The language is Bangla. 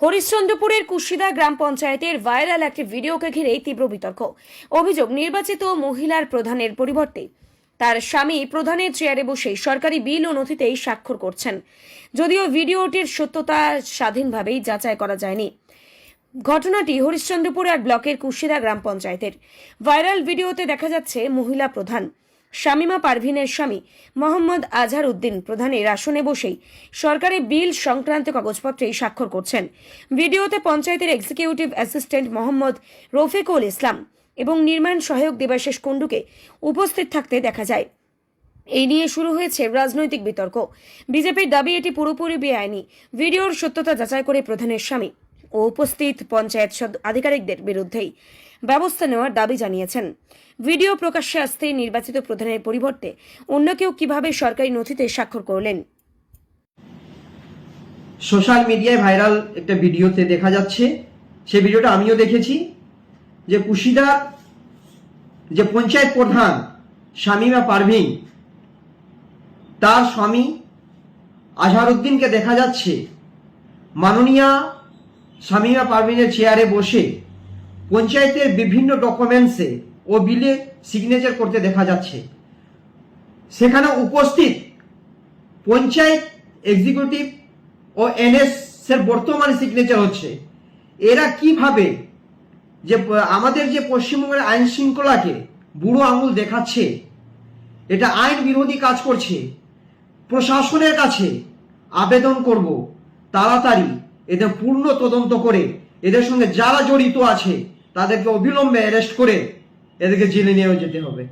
হরিশ্চন্দ্রপুরের কুশিদা গ্রাম পঞ্চায়েতের ভাইরাল একটি ভিডিওকে ঘিরে তীব্র বিতর্ক। অভিযোগ, নির্বাচিত মহিলার প্রধানের পরিবর্তে তার স্বামী প্রধানের চেয়ারে বসে সরকারি বিল ও নথিতেই স্বাক্ষর করছেন। যদিও ভিডিওটির সত্যতা স্বাধীনভাবেই যাচাই করা যায়নি। ঘটনাটি হরিশ্চন্দ্রপুর এক ব্লকের কুশিদা গ্রাম পঞ্চায়েতের। ভাইরাল ভিডিওতে দেখা যাচ্ছে মহিলা প্রধান শামিমা পারভিনের স্বামী মোহাম্মদ আজহার উদ্দিন প্রধানের আসনে বসেই সরকারি বিল সংক্রান্ত কাগজপত্রে স্বাক্ষর করছেন। ভিডিওতে পঞ্চায়েতের এক্সিকিউটিভ অ্যাসিস্ট্যান্ট মোহাম্মদ রফিকুল ইসলাম এবং নির্মাণ সহায়ক দেবাশিস কুণ্ডুকে উপস্থিত থাকতে দেখা যায়। এই নিয়ে শুরু হয়েছে রাজনৈতিক বিতর্ক। বিজেপির দাবি এটি পুরোপুরি বেআইনি। ভিডিওর সত্যতা যাচাই করে প্রধানের স্বামী ও উপস্থিত পঞ্চায়েত আধিকারিকদের বিরুদ্ধেই ব্যবস্থা নেওয়ার দাবি জানিয়েছেন। ভিডিও প্রকাশ্যে আসতে নির্বাচিত প্রধানের পরিবর্তে অন্য কেউ কিভাবে সরকারি নথিতে স্বাক্ষর করলেন? সোশ্যাল মিডিয়ায় ভাইরাল একটা ভিডিওতে দেখা যাচ্ছে, সেই ভিডিওটা আমিও দেখেছি, যে কুশিদার যে পঞ্চায়েত প্রধান শামিমা পারভিন, তার স্বামী আজহার উদ্দিনকে দেখা যাচ্ছে মাননীয়া শামিমা পারভিনের চেয়ারে বসে পঞ্চায়েতের বিভিন্ন ডকুমেন্টসে ও বিলে সিগনেচার করতে দেখা যাচ্ছে। সেখানে উপস্থিত পঞ্চায়েত এক্সিকিউটিভ ও এনএস এর বর্তমানে সিগনেচার হচ্ছে। এরা কিভাবে যে আমাদের যে পশ্চিমবঙ্গের আইন শৃঙ্খলাকে বুড়ো আঙুল দেখাচ্ছে, এটা আইন বিরোধী কাজ করছে। প্রশাসনের কাছে আবেদন করব, তাড়াতাড়ি এদের পূর্ণ তদন্ত করে এদের সঙ্গে যারা জড়িত আছে তাদেরকে অবিলম্বে অ্যারেস্ট করে এদেরকে জেলে নিয়ে যেতে হবে।